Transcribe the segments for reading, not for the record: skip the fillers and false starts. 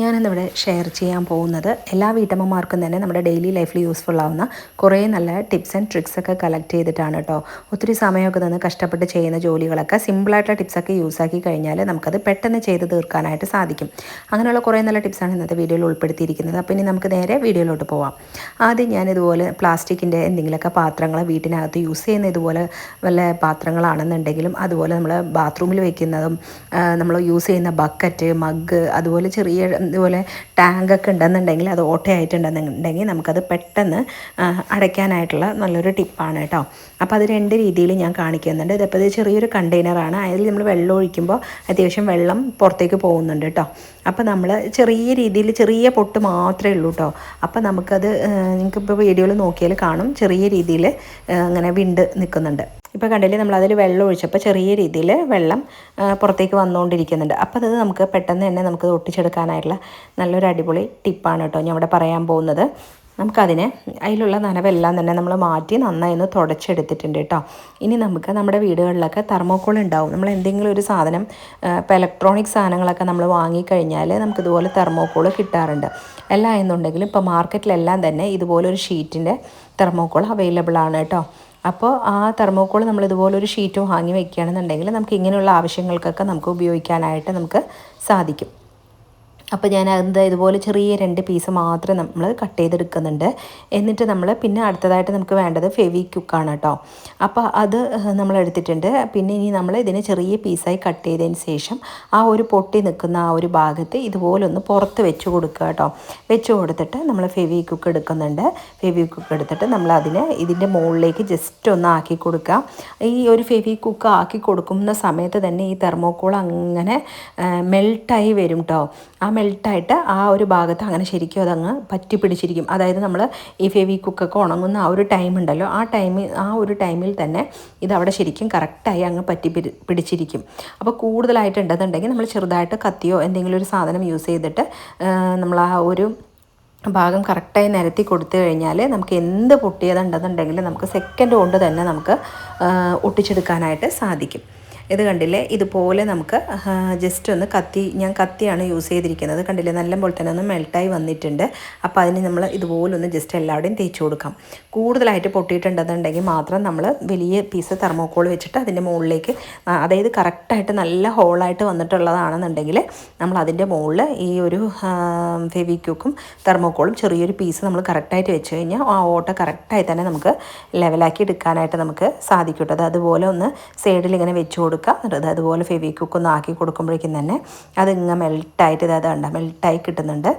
ഞാനിന്നിവിടെ ഷെയർ ചെയ്യാൻ പോകുന്നത് എല്ലാ വീട്ടമ്മമാർക്കും തന്നെ നമ്മുടെ ഡെയിലി ലൈഫിൽ യൂസ്ഫുൾ ആവുന്ന കുറേ നല്ല ടിപ്സ് ആൻഡ് ട്രിക്സ് ഒക്കെ കളക്ട് ചെയ്തിട്ടാണ് കേട്ടോ. ഒത്തിരി സമയമൊക്കെ നിന്ന് കഷ്ടപ്പെട്ട് ചെയ്യുന്ന ജോലികളൊക്കെ സിമ്പിളായിട്ടുള്ള ടിപ്സൊക്കെ യൂസ് ആക്കി കഴിഞ്ഞാൽ നമുക്കത് പെട്ടെന്ന് ചെയ്ത് തീർക്കാനായിട്ട് സാധിക്കും. അങ്ങനെയുള്ള കുറേ നല്ല ടിപ്സാണ് ഇന്നത്തെ വീഡിയോയിൽ ഉൾപ്പെടുത്തിയിരിക്കുന്നത്. അപ്പോൾ ഇനി നമുക്ക് നേരെ വീഡിയോയിലോട്ട് പോവാം. ആദ്യം ഞാനിതുപോലെ പ്ലാസ്റ്റിക്കിൻ്റെ എന്തെങ്കിലുമൊക്കെ പാത്രങ്ങൾ വീട്ടിനകത്ത് യൂസ് ചെയ്യുന്ന ഇതുപോലെ വല്ല പാത്രങ്ങളാണെന്നുണ്ടെങ്കിലും അതുപോലെ നമ്മൾ ബാത്റൂമിൽ വെക്കുന്നതും നമ്മൾ യൂസ് ചെയ്യുന്ന ബക്കറ്റ്, മഗ്, അതുപോലെ ചെറിയ ഇതുപോലെ ടാങ്കൊക്കെ ഉണ്ടെന്നുണ്ടെങ്കിൽ അത് ഓട്ടയായിട്ടുണ്ടെന്നുണ്ടെങ്കിൽ നമുക്കത് പെട്ടെന്ന് അടയ്ക്കാനായിട്ടുള്ള നല്ലൊരു ടിപ്പാണ് കേട്ടോ. അപ്പോൾ അത് രണ്ട് രീതിയിൽ ഞാൻ കാണിക്കുന്നുണ്ട്. ഇതിപ്പോൾ ഇത് ചെറിയൊരു കണ്ടെയ്നറാണ്. അതിൽ നമ്മൾ വെള്ളം ഒഴിക്കുമ്പോൾ അത്യാവശ്യം വെള്ളം പുറത്തേക്ക് പോകുന്നുണ്ട് കേട്ടോ. അപ്പോൾ നമ്മൾ ചെറിയ രീതിയിൽ ചെറിയ പൊട്ട് മാത്രമേ ഉള്ളൂ കേട്ടോ. അപ്പോൾ നമുക്കത് നിങ്ങൾക്കിപ്പോൾ വീഡിയോയിൽ നോക്കിയാൽ കാണും, ചെറിയ രീതിയിൽ അങ്ങനെ വിണ്ട് നിൽക്കുന്നുണ്ട്. ഇപ്പോൾ കണ്ടില്ലേ, നമ്മളതിൽ വെള്ളം ഒഴിച്ചപ്പോൾ ചെറിയ രീതിയിൽ വെള്ളം പുറത്തേക്ക് വന്നുകൊണ്ടിരിക്കുന്നുണ്ട്. അപ്പോൾ അത് നമുക്ക് പെട്ടെന്ന് തന്നെ നമുക്ക് ഒട്ടിച്ചെടുക്കാനായിട്ടുള്ള നല്ലൊരു അടിപൊളി ടിപ്പാണ് കേട്ടോ ഞാൻ ഇവിടെ പറയാൻ പോകുന്നത്. നമുക്കതിനെ അതിലുള്ള നനവെല്ലാം തന്നെ നമ്മൾ മാറ്റി നന്നായി ഒന്ന് തുടച്ചെടുത്തിട്ടുണ്ട് കേട്ടോ. ഇനി നമുക്ക് നമ്മുടെ വീടുകളിലൊക്കെ തെർമോക്കോൾ ഉണ്ടാവും. നമ്മൾ എന്തെങ്കിലും ഒരു സാധനം ഇപ്പോൾ ഇലക്ട്രോണിക് സാധനങ്ങളൊക്കെ നമ്മൾ വാങ്ങിക്കഴിഞ്ഞാൽ നമുക്കിതുപോലെ തെർമോക്കോൾ കിട്ടാറുണ്ട്. അല്ല എന്നുണ്ടെങ്കിലും ഇപ്പോൾ മാർക്കറ്റിലെല്ലാം തന്നെ ഇതുപോലൊരു ഷീറ്റിൻ്റെ തെർമോക്കോൾ അവൈലബിൾ ആണ് കേട്ടോ. അപ്പോൾ ആ തെർമോക്കോൾ നമ്മൾ ഇതുപോലൊരു ഷീറ്റ് വാങ്ങി വെക്കുകയാണെന്നുണ്ടെങ്കിൽ നമുക്ക് ഇങ്ങനെയുള്ള ആവശ്യങ്ങൾക്കൊക്കെ നമുക്ക് ഉപയോഗിക്കാനായിട്ട് നമുക്ക് സാധിക്കും. അപ്പോൾ ഞാൻ അത് ഇതുപോലെ ചെറിയ 2 പീസ് മാത്രം നമ്മൾ കട്ട് ചെയ്തെടുക്കുന്നുണ്ട്. എന്നിട്ട് നമ്മൾ പിന്നെ അടുത്തതായിട്ട് നമുക്ക് വേണ്ടത് ഫെവിക്വിക്കാണ് കേട്ടോ. അപ്പോൾ അത് നമ്മൾ എടുത്തിട്ടുണ്ട്. പിന്നെ ഇനി നമ്മൾ ഇതിനെ ചെറിയ പീസായി കട്ട് ചെയ്തതിന് ശേഷം ആ ഒരു പൊട്ടി നിൽക്കുന്ന ആ ഒരു ഭാഗത്ത് ഇതുപോലെ ഒന്ന് പുറത്ത് വെച്ച് കൊടുക്കുക കേട്ടോ. വെച്ച് കൊടുത്തിട്ട് നമ്മൾ ഫെവിക്വിക്ക് എടുക്കുന്നുണ്ട്. ഫെവിക്വിക്ക് എടുത്തിട്ട് നമ്മൾ അതിനെ ഇതിൻ്റെ മുകളിലേക്ക് ജസ്റ്റ് ഒന്ന് ആക്കി കൊടുക്കുക. ഈ ഒരു ഫെവിക്വിക്ക് ആക്കി കൊടുക്കുന്ന സമയത്ത് തന്നെ ഈ തെർമോക്കോൾ അങ്ങനെ മെൽട്ടായി വരും കേട്ടോ. ആ മെൽട്ടായിട്ട് ആ ഒരു ഭാഗത്ത് അങ്ങനെ ശരിക്കും അതങ്ങ് പറ്റി പിടിച്ചിരിക്കും. അതായത് നമ്മൾ ഈ ഫെവിക്വിക്കൊക്കെ ഉണങ്ങുന്ന ആ ഒരു ടൈം ഉണ്ടല്ലോ, ആ ഒരു ടൈമിൽ തന്നെ ഇതവിടെ ശരിക്കും കറക്റ്റായി അങ്ങ് പറ്റി പിടിച്ചിരിക്കും. അപ്പോൾ കൂടുതലായിട്ടുണ്ടെന്നുണ്ടെങ്കിൽ നമ്മൾ ചെറുതായിട്ട് കത്തിയോ എന്തെങ്കിലും ഒരു സാധനം യൂസ് ചെയ്തിട്ട് നമ്മൾ ആ ഒരു ഭാഗം കറക്റ്റായി നിരത്തി കൊടുത്തു കഴിഞ്ഞാൽ നമുക്ക് എന്ത് പൊട്ടിയതുണ്ടെന്നുണ്ടെങ്കിൽ നമുക്ക് സെക്കൻഡ് കൊണ്ട് തന്നെ നമുക്ക് ഒട്ടിച്ചെടുക്കാനായിട്ട് സാധിക്കും. ഇത് കണ്ടില്ലേ, ഇതുപോലെ നമുക്ക് ജസ്റ്റ് ഒന്ന് ഞാൻ കത്തിയാണ് യൂസ് ചെയ്തിരിക്കുന്നത്. കണ്ടില്ലേ, നല്ലപോലെ തന്നെ ഒന്ന് മെൽട്ടായി വന്നിട്ടുണ്ട്. അപ്പോൾ അതിന് നമ്മൾ ഇതുപോലെ ഒന്ന് ജസ്റ്റ് എല്ലാവരുടെയും തേച്ച് കൊടുക്കാം. കൂടുതലായിട്ട് പൊട്ടിയിട്ടുണ്ടെന്നുണ്ടെങ്കിൽ മാത്രം നമ്മൾ വലിയ പീസ് തെർമോക്കോൾ വെച്ചിട്ട് അതിൻ്റെ മുകളിലേക്ക്, അതായത് കറക്റ്റായിട്ട് നല്ല ഹോളായിട്ട് വന്നിട്ടുള്ളതാണെന്നുണ്ടെങ്കിൽ നമ്മൾ അതിൻ്റെ മുകളിൽ ഈ ഒരു ഫെവിക്വിക്കും തെർമോക്കോളും ചെറിയൊരു പീസ് നമ്മൾ കറക്റ്റായിട്ട് വെച്ച് കഴിഞ്ഞാൽ ആ ഓട്ട കറക്റ്റായി തന്നെ നമുക്ക് ലെവലാക്കി എടുക്കാനായിട്ട് നമുക്ക് സാധിക്കും കേട്ടോ. അത് അതുപോലെ ഒന്ന് സൈഡിൽ ഇങ്ങനെ വെച്ച് കൊടുക്കുക. അതുപോലെ ഫെവിക്വിക്ക് ഒന്ന് ആക്കി കൊടുക്കുമ്പോഴേക്കും തന്നെ അതിങ്ങനെ മെൽട്ടായിട്ട് മെൽട്ടായി കിട്ടുന്നുണ്ട്.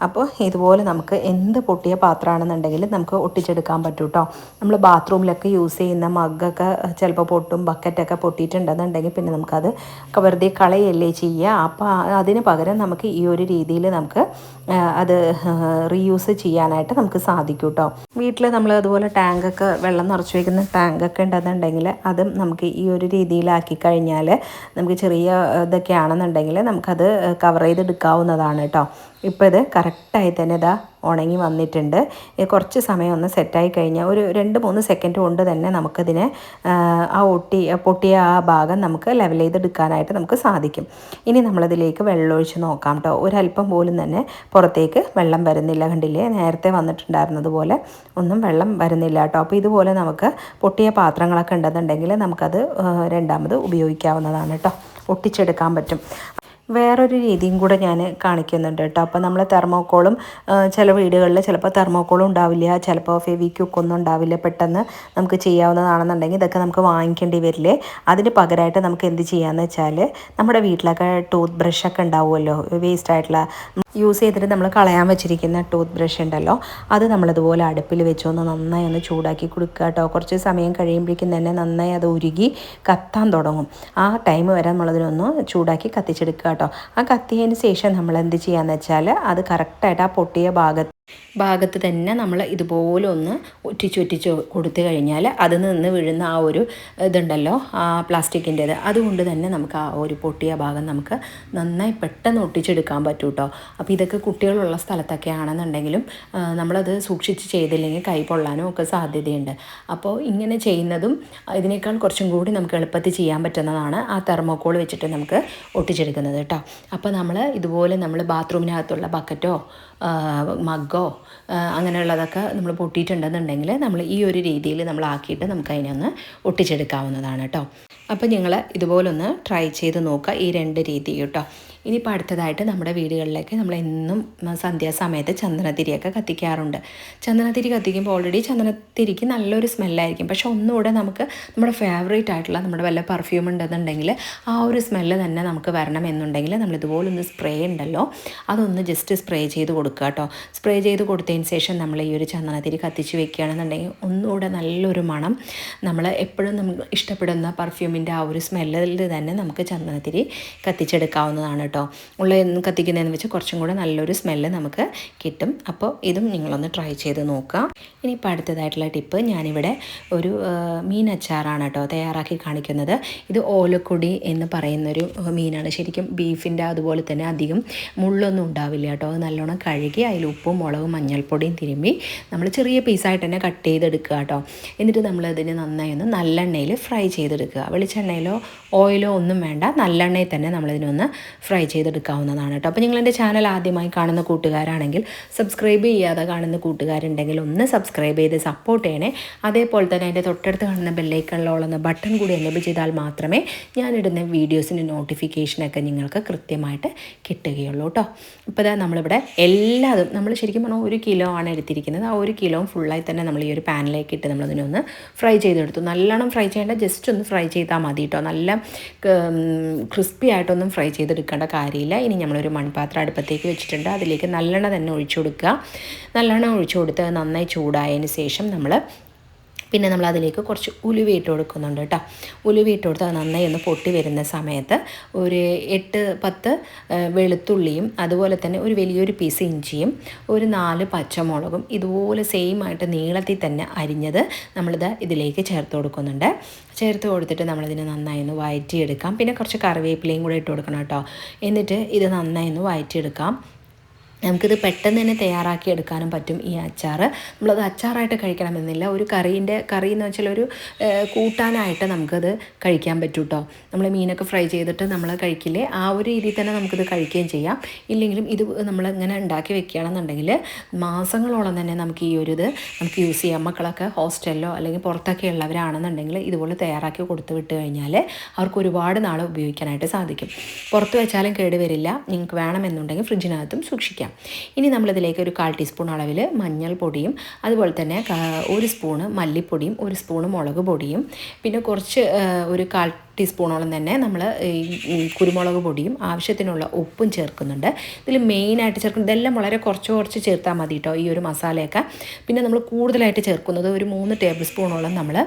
അപ്പോൾ ഇതുപോലെ നമുക്ക് എന്ത് പൊട്ടിയ പാത്രമാണെന്നുണ്ടെങ്കിലും നമുക്ക് ഒട്ടിച്ചെടുക്കാൻ പറ്റും കേട്ടോ. നമ്മൾ ബാത്റൂമിലൊക്കെ യൂസ് ചെയ്യുന്ന മഗ്ഗൊക്കെ ചിലപ്പോൾ പൊട്ടും, ബക്കറ്റൊക്കെ പൊട്ടിയിട്ടുണ്ടെന്നുണ്ടെങ്കിൽ പിന്നെ നമുക്കത് വെറുതെ കളയല്ലേ ചെയ്യുക. അപ്പോൾ അതിന് പകരം നമുക്ക് ഈ ഒരു രീതിയിൽ നമുക്ക് അത് റീയൂസ് ചെയ്യാനായിട്ട് നമുക്ക് സാധിക്കും കേട്ടോ. വീട്ടിൽ നമ്മൾ അതുപോലെ ടാങ്കൊക്കെ വെള്ളം നിറച്ച് വയ്ക്കുന്ന ടാങ്കൊക്കെ ഉണ്ടെന്നുണ്ടെങ്കിൽ അതും നമുക്ക് ഈ ഒരു രീതിയിലാക്കി കഴിഞ്ഞാൽ നമുക്ക് ചെറിയ ഇതൊക്കെ ആണെന്നുണ്ടെങ്കിൽ നമുക്കത് കവർ ചെയ്തെടുക്കാവുന്നതാണ് കേട്ടോ. ഇപ്പോൾ ഇത് കറക്റ്റായി തന്നെ ഇതാ ഉണങ്ങി വന്നിട്ടുണ്ട്. കുറച്ച് സമയം ഒന്ന് സെറ്റായി കഴിഞ്ഞാൽ ഒരു 2-3 സെക്കൻഡ് കൊണ്ട് തന്നെ നമുക്കതിനെ ആ പൊട്ടിയ ആ ഭാഗം നമുക്ക് ലെവൽ ചെയ്തെടുക്കാനായിട്ട് നമുക്ക് സാധിക്കും. ഇനി നമ്മളതിലേക്ക് വെള്ളമൊഴിച്ച് നോക്കാം കേട്ടോ. ഒരല്പം പോലും തന്നെ പുറത്തേക്ക് വെള്ളം വരുന്നില്ല. കണ്ടില്ലേ, നേരത്തെ വന്നിട്ടുണ്ടായിരുന്നത് പോലെ ഒന്നും വെള്ളം വരുന്നില്ല കേട്ടോ. അപ്പോൾ ഇതുപോലെ നമുക്ക് പൊട്ടിയ പാത്രങ്ങളൊക്കെ ഉണ്ടെന്നുണ്ടെങ്കിൽ നമുക്കത് രണ്ടാമത് ഉപയോഗിക്കാവുന്നതാണ് കേട്ടോ. ഒട്ടിച്ചെടുക്കാൻ പറ്റും. വേറൊരു രീതിയും കൂടെ ഞാൻ കാണിക്കുന്നുണ്ട് കേട്ടോ. അപ്പോൾ നമ്മൾ തെർമോക്കോളും ചില വീടുകളിൽ ചിലപ്പോൾ തെർമോക്കോളും ഉണ്ടാവില്ല, ചിലപ്പോൾ ഫെവിക്വിക്കൊന്നും ഉണ്ടാവില്ല. പെട്ടെന്ന് നമുക്ക് ചെയ്യാവുന്നതാണെന്നുണ്ടെങ്കിൽ ഇതൊക്കെ നമുക്ക് വാങ്ങിക്കേണ്ടി വരില്ലേ. അതിന് പകരമായിട്ട് നമുക്ക് എന്ത് ചെയ്യാമെന്ന് വെച്ചാൽ നമ്മുടെ വീട്ടിലൊക്കെ ടൂത്ത് ബ്രഷൊക്കെ ഉണ്ടാവുമല്ലോ, വേസ്റ്റ് ആയിട്ടുള്ള യൂസ് ചെയ്തിട്ട് നമ്മൾ കളയാൻ വെച്ചിരിക്കുന്ന ടൂത്ത് ബ്രഷ് ഉണ്ടല്ലോ, അത് നമ്മളിതുപോലെ അടുപ്പിൽ വെച്ചൊന്ന് നന്നായി ഒന്ന് ചൂടാക്കി കൊടുക്കുക കേട്ടോ. കുറച്ച് സമയം കഴിയുമ്പോഴേക്കും തന്നെ നന്നായി അത് ഉരുകി കത്താൻ തുടങ്ങും. ആ ടൈം വരെ നമ്മളതിനൊന്ന് ചൂടാക്കി കത്തിച്ചെടുക്കുക കേട്ടോ. ആ കത്തിയതിന് ശേഷം നമ്മൾ എന്ത് ചെയ്യാന്ന് വെച്ചാൽ അത് കറക്റ്റായിട്ട് ആ പൊട്ടിയ ഭാഗത്ത് ഭാഗത്ത് തന്നെ നമ്മൾ ഇതുപോലെ ഒന്ന് ഒറ്റിച്ച് കൊടുത്തു കഴിഞ്ഞാൽ അതിൽ നിന്ന് വീഴുന്ന ആ ഒരു ഇതുണ്ടല്ലോ ആ പ്ലാസ്റ്റിക്കിൻ്റേത്, അതുകൊണ്ട് തന്നെ നമുക്ക് ആ ഒരു പൊട്ടിയ ഭാഗം നമുക്ക് നന്നായി പെട്ടെന്ന് ഒട്ടിച്ചെടുക്കാൻ പറ്റും കേട്ടോ. അപ്പോൾ ഇതൊക്കെ കുട്ടികളുള്ള സ്ഥലത്തൊക്കെ ആണെന്നുണ്ടെങ്കിലും നമ്മളത് സൂക്ഷിച്ച് ചെയ്തില്ലെങ്കിൽ കൈ പൊള്ളാനും ഒക്കെ സാധ്യതയുണ്ട്. അപ്പോൾ ഇങ്ങനെ ചെയ്യുന്നതും ഇതിനേക്കാൾ കുറച്ചും കൂടി നമുക്ക് എളുപ്പത്തിൽ ചെയ്യാൻ പറ്റുന്നതാണ് ആ തെർമോക്കോൾ വെച്ചിട്ട് നമുക്ക് ഒട്ടിച്ചെടുക്കുന്നത് കേട്ടോ. അപ്പോൾ നമ്മൾ ഇതുപോലെ നമ്മൾ ബാത്റൂമിനകത്തുള്ള ബക്കറ്റോ മഗ്ഗോ അങ്ങനെയുള്ളതൊക്കെ നമ്മൾ പൊട്ടിയിട്ടുണ്ടെന്നുണ്ടെങ്കിൽ നമ്മൾ ഈ ഒരു രീതിയിൽ നമ്മളാക്കിയിട്ട് നമുക്ക് അതിനൊന്ന് ഒട്ടിച്ചെടുക്കാവുന്നതാണ് കേട്ടോ. അപ്പോൾ നിങ്ങൾ ഇതുപോലൊന്ന് ട്രൈ ചെയ്ത് നോക്കുക ഈ 2 രീതി കേട്ടോ. ഇനിയിപ്പോൾ അടുത്തതായിട്ട് നമ്മുടെ വീടുകളിലേക്ക് നമ്മൾ എന്നും സന്ധ്യാസമയത്ത് ചന്ദനത്തിരിയൊക്കെ കത്തിക്കാറുണ്ട്. ചന്ദനത്തിരി കത്തിക്കുമ്പോൾ ഓൾറെഡി ചന്ദനത്തിരിക്ക് നല്ലൊരു സ്മെല്ലായിരിക്കും. പക്ഷെ ഒന്നുകൂടെ നമുക്ക് നമ്മുടെ ഫേവറേറ്റ് ആയിട്ടുള്ള നമ്മുടെ വല്ല പെർഫ്യൂം ഉണ്ടെന്നുണ്ടെങ്കിൽ ആ ഒരു സ്മെല്ല് തന്നെ നമുക്ക് വരണം എന്നുണ്ടെങ്കിൽ നമ്മളിതുപോലൊന്ന് സ്പ്രേ ഉണ്ടല്ലോ അതൊന്ന് ജസ്റ്റ് സ്പ്രേ ചെയ്ത് കൊടുക്കുക കേട്ടോ. സ്പ്രേ ചെയ്ത് കൊടുത്തതിന് ശേഷം നമ്മൾ ഈ ഒരു ചന്ദനത്തിരി കത്തിച്ച് വെക്കുകയാണെന്നുണ്ടെങ്കിൽ ഒന്നുകൂടെ നല്ലൊരു മണം, നമ്മൾ എപ്പോഴും നമുക്ക് ഇഷ്ടപ്പെടുന്ന പെർഫ്യൂമിൻ്റെ ആ ഒരു സ്മെല്ലിൽ തന്നെ നമുക്ക് ചന്ദനത്തിരി കത്തിച്ചെടുക്കാവുന്നതാണ് കേട്ടോ. ഉള്ളിൽ കത്തിക്കുന്നതെന്ന് വെച്ചാൽ കുറച്ചും കൂടെ നല്ലൊരു സ്മെല്ല് നമുക്ക് കിട്ടും. അപ്പോൾ ഇതും നിങ്ങളൊന്ന് ട്രൈ ചെയ്ത് നോക്കുക. ഇനിയിപ്പോൾ അടുത്തതായിട്ടുള്ള ടിപ്പ്, ഞാനിവിടെ ഒരു മീൻ അച്ചാറാണ് കേട്ടോ തയ്യാറാക്കി കാണിക്കുന്നത്. ഇത് ഓലക്കൊടി എന്ന് പറയുന്നൊരു മീനാണ്. ശരിക്കും ബീഫിൻ്റെ അതുപോലെ തന്നെ അധികം മുള്ളൊന്നും ഉണ്ടാവില്ല കേട്ടോ. അത് നല്ലോണം കഴുകി അതിൽ ഉപ്പും മുളകും മഞ്ഞൾപ്പൊടിയും തിരുമ്പി നമ്മൾ ചെറിയ പീസായിട്ട് തന്നെ കട്ട് ചെയ്തെടുക്കുക കേട്ടോ. എന്നിട്ട് നമ്മളതിന് നന്നായി ഒന്ന് നല്ലെണ്ണയിൽ ഫ്രൈ ചെയ്തെടുക്കുക. വെളിച്ചെണ്ണയിലോ ഓയിലോ ഒന്നും വേണ്ട, നല്ലെണ്ണയിൽ തന്നെ നമ്മളിതിനൊന്ന് ഫ്രൈ ചെയ്തെടുക്കാവുന്നതാണ് കേട്ടോ. അപ്പോൾ നിങ്ങളെൻ്റെ ചാനൽ ആദ്യമായി കാണുന്ന കൂട്ടുകാരാണെങ്കിൽ, സബ്സ്ക്രൈബ് ചെയ്യാതെ കാണുന്ന കൂട്ടുകാരുണ്ടെങ്കിൽ ഒന്ന് സബ്സ്ക്രൈബ് ചെയ്ത് സപ്പോർട്ട് ചെയ്യണേ. അതേപോലെ തന്നെ അതിൻ്റെ തൊട്ടടുത്ത് കാണുന്ന ബെല്ലൈക്കണിലുള്ള ബട്ടൺ കൂടി എനേബിൾ ചെയ്താൽ മാത്രമേ ഞാനിടുന്ന വീഡിയോസിൻ്റെ നോട്ടിഫിക്കേഷനൊക്കെ നിങ്ങൾക്ക് കൃത്യമായിട്ട് കിട്ടുകയുള്ളൂ കേട്ടോ. ഇപ്പോൾ ഇതാ നമ്മളിവിടെ എല്ലാതും നമ്മൾ ശരിക്കും പറഞ്ഞാൽ 1 കിലോ ആണ് എടുത്തിരിക്കുന്നത്. ആ 1 കിലോ ഫുള്ളായി തന്നെ നമ്മൾ ഈ ഒരു പാനിലേക്ക് ഇട്ട് നമ്മളതിനൊന്ന് ഫ്രൈ ചെയ്തെടുത്തു. നല്ലോണം ഫ്രൈ ചെയ്യേണ്ട, ജസ്റ്റ് ഒന്ന് ഫ്രൈ ചെയ്താൽ മതി കേട്ടോ. നല്ല ക്രിസ്പി ആയിട്ടൊന്നും ഫ്രൈ ചെയ്തെടുക്കേണ്ട കാര്യമില്ല. ഇനി നമ്മളൊരു മൺപാത്രം അടുപ്പത്തേക്ക് വെച്ചിട്ടുണ്ട്. അതിലേക്ക് നല്ലെണ്ണ തന്നെ ഒഴിച്ചു കൊടുക്കുക. നല്ലെണ്ണ ഒഴിച്ചു കൊടുത്ത് നന്നായി ചൂടായതിന് ശേഷം പിന്നെ നമ്മൾ അതിലേക്ക് കുറച്ച് ഉലുവ ഇട്ട് കൊടുക്കുന്നുണ്ട് കേട്ടോ. ഉലുവ ഇട്ട് കൊടുത്ത് അത് നന്നായി ഒന്ന് പൊട്ടി വരുന്ന സമയത്ത് ഒരു 8-10 വെളുത്തുള്ളിയും അതുപോലെ തന്നെ ഒരു വലിയൊരു പീസ് ഇഞ്ചിയും ഒരു 4 പച്ചമുളകും ഇതുപോലെ സെയിം ആയിട്ട് നീളത്തിൽ തന്നെ അരിഞ്ഞത് നമ്മളിത് ഇതിലേക്ക് ചേർത്ത് കൊടുക്കുന്നുണ്ട്. ചേർത്ത് കൊടുത്തിട്ട് നമ്മളിതിനെ നന്നായി ഒന്ന് വഴറ്റിയെടുക്കാം. പിന്നെ കുറച്ച് കറിവേപ്പിലയും കൂടെ ഇട്ട് കൊടുക്കണം കേട്ടോ. എന്നിട്ട് ഇത് നന്നായി ഒന്ന് വഴറ്റിയെടുക്കാം. നമുക്കിത് പെട്ടെന്ന് തന്നെ തയ്യാറാക്കി എടുക്കാനും പറ്റും ഈ അച്ചാർ. നമ്മളത് അച്ചാറായിട്ട് കഴിക്കണമെന്നില്ല. ഒരു കറി എന്ന് വെച്ചാൽ ഒരു കൂട്ടാനായിട്ട് നമുക്കത് കഴിക്കാൻ പറ്റും കേട്ടോ. നമ്മൾ മീനൊക്കെ ഫ്രൈ ചെയ്തിട്ട് നമ്മൾ കഴിക്കില്ലേ, ആ ഒരു രീതിയിൽ തന്നെ നമുക്കിത് കഴിക്കുകയും ചെയ്യാം. ഇല്ലെങ്കിലും ഇത് നമ്മളിങ്ങനെ ഉണ്ടാക്കി വെക്കുകയാണെന്നുണ്ടെങ്കിൽ മാസങ്ങളോളം തന്നെ നമുക്ക് ഈ ഒരു ഇത് നമുക്ക് യൂസ് ചെയ്യാം. മക്കളൊക്കെ ഹോസ്റ്റലിലോ അല്ലെങ്കിൽ പുറത്തൊക്കെ ഉള്ളവരാണെന്നുണ്ടെങ്കിൽ ഇതുപോലെ തയ്യാറാക്കി കൊടുത്തു വിട്ട് കഴിഞ്ഞാൽ അവർക്ക് ഒരുപാട് നാൾ ഉപയോഗിക്കാനായിട്ട് സാധിക്കും. പുറത്ത് വെച്ചാലും കേടുവരില്ല. നിങ്ങൾക്ക് വേണമെന്നുണ്ടെങ്കിൽ ഫ്രിഡ്ജിനകത്തും സൂക്ഷിക്കാം. ഇനി നമ്മളിതിലേക്ക് ഒരു 1/4 ടീസ്പൂൺ അളവിൽ മഞ്ഞൾപ്പൊടിയും അതുപോലെ തന്നെ 1 സ്പൂണ് മല്ലിപ്പൊടിയും 1 സ്പൂണ് മുളക് പൊടിയും പിന്നെ കുറച്ച് ഒരു 1/4 ടീസ്പൂണോളം തന്നെ നമ്മൾ കുരുമുളക് പൊടിയും ആവശ്യത്തിനുള്ള ഉപ്പും ചേർക്കുന്നുണ്ട്. ഇതിൽ മെയിനായിട്ട് ചേർക്കുന്നത് ഇതെല്ലാം വളരെ കുറച്ച് ചേർത്താൽ മതി കേട്ടോ ഈ ഒരു മസാലയൊക്കെ. പിന്നെ നമ്മൾ കൂടുതലായിട്ട് ചേർക്കുന്നത് ഒരു 3 ടേബിൾ സ്പൂണോളം നമ്മൾ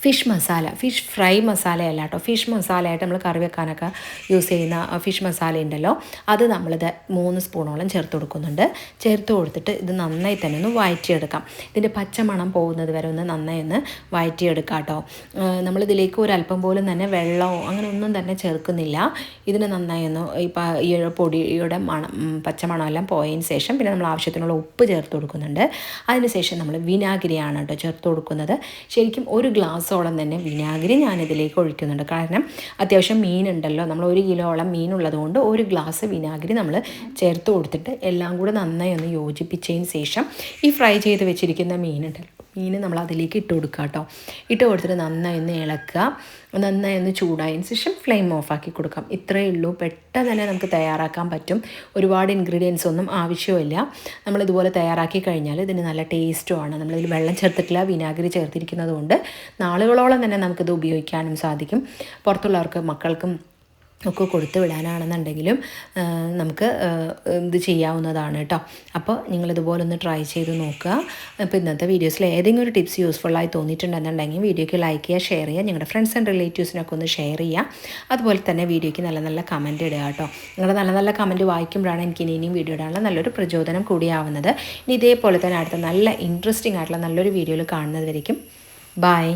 ഫിഷ് മസാല, ഫിഷ് ഫ്രൈ മസാലയല്ല കേട്ടോ, ഫിഷ് മസാലയായിട്ട് നമ്മൾ കറി വെക്കാനൊക്കെ യൂസ് ചെയ്യുന്ന ഫിഷ് മസാല ഉണ്ടല്ലോ, അത് നമ്മളിത് 3 സ്പൂണോളം ചേർത്ത് കൊടുക്കുന്നുണ്ട്. ചേർത്ത് കൊടുത്തിട്ട് ഇത് നന്നായി തന്നെ ഒന്ന് വഴറ്റിയെടുക്കാം. ഇതിൻ്റെ പച്ചമണം പോകുന്നത് വരെ ഒന്ന് നന്നായി ഒന്ന് വഴറ്റിയെടുക്കാം കേട്ടോ. നമ്മളിതിലേക്ക് ഒരല്പം പോലും തന്നെ വെള്ളമോ അങ്ങനെ ഒന്നും തന്നെ ചേർക്കുന്നില്ല. ഇതിന് നന്നായി ഒന്ന് ഈ പൊടിയുടെ പച്ചമണമെല്ലാം പോയതിന് ശേഷം പിന്നെ നമ്മൾ ആവശ്യത്തിനുള്ള ഉപ്പ് ചേർത്ത് കൊടുക്കുന്നുണ്ട്. അതിനുശേഷം നമ്മൾ വിനാഗിരിയാണ് കേട്ടോ ചേർത്ത് കൊടുക്കുന്നത്. ശരിക്കും 1 ഗ്ലാസ്സോളം തന്നെ വിനാഗിരി ഞാനിതിലേക്ക് ഒഴിക്കുന്നുണ്ട്. കാരണം അത്യാവശ്യം മീനുണ്ടല്ലോ, നമ്മൾ 1 കിലോളം മീനുള്ളത് കൊണ്ട് 1 ഗ്ലാസ് വിനാഗിരി നമ്മൾ ചേർത്ത് കൊടുത്തിട്ട് എല്ലാം കൂടെ നന്നായി ഒന്ന് യോജിപ്പിച്ചതിന് ശേഷം ഈ ഫ്രൈ ചെയ്ത് വെച്ചിരിക്കുന്ന മീനുണ്ടല്ലോ, മീൻ നമ്മൾ അതിലേക്ക് ഇട്ട് കൊടുക്കുക കേട്ടോ. ഇട്ട് കൊടുത്തിട്ട് നന്നായി ഒന്ന് ഇളക്കുക. നന്നായി ഒന്ന് ചൂടായതിന് ശേഷം ഫ്ലെയിം ഓഫാക്കി കൊടുക്കാം. ഇത്രയേ ഉള്ളൂ. പെട്ടെന്ന് തന്നെ നമുക്ക് തയ്യാറാക്കാൻ പറ്റും. ഒരുപാട് ഇൻഗ്രീഡിയൻസ് ഒന്നും ആവശ്യമില്ല. നമ്മളിതുപോലെ തയ്യാറാക്കി കഴിഞ്ഞാൽ ഇതിന് നല്ല ടേസ്റ്റുമാണ്. നമ്മളിതിൽ വെള്ളം ചേർത്തിട്ടില്ല, വിനാഗിരി ചേർത്തിരിക്കുന്നത് കൊണ്ട് നാളുകളോളം തന്നെ നമുക്കിത് ഉപയോഗിക്കാനും സാധിക്കും. പുറത്തുള്ളവർക്ക് മക്കൾക്കും ഒക്കെ കൊടുത്തു വിടാനാണെന്നുണ്ടെങ്കിലും നമുക്ക് ഇത് ചെയ്യാവുന്നതാണ് കേട്ടോ. അപ്പോൾ നിങ്ങളിതുപോലെ ഒന്ന് ട്രൈ ചെയ്ത് നോക്കുക. അപ്പോൾ ഇന്നത്തെ വീഡിയോസിൽ ഏതെങ്കിലും ഒരു ടിപ്സ് യൂസ്ഫുള്ളായി തോന്നിയിട്ടുണ്ടെന്നുണ്ടെങ്കിൽ വീഡിയോയ്ക്ക് ലൈക്ക് ചെയ്യുക, ഷെയർ ചെയ്യുക, നിങ്ങളുടെ ഫ്രണ്ട്സ് ആൻഡ് റിലേറ്റീവ്സിനൊക്കെ ഒന്ന് ഷെയർ ചെയ്യുക. അതുപോലെ തന്നെ വീഡിയോയ്ക്ക് നല്ല നല്ല കമൻറ്റ് ഇടുക കേട്ടോ. നിങ്ങളുടെ നല്ല നല്ല കമൻറ്റ് വായിക്കുമ്പോഴാണ് എനിക്ക് ഇനിയും വീഡിയോ ഇടാനുള്ള നല്ലൊരു പ്രചോദനം കൂടിയാവുന്നത്. ഇനി ഇതേപോലെ തന്നെ അടുത്ത നല്ല ഇൻട്രസ്റ്റിംഗ് ആയിട്ടുള്ള നല്ലൊരു വീഡിയോയിൽ കാണുന്നത് വരയ്ക്കും. ബൈ.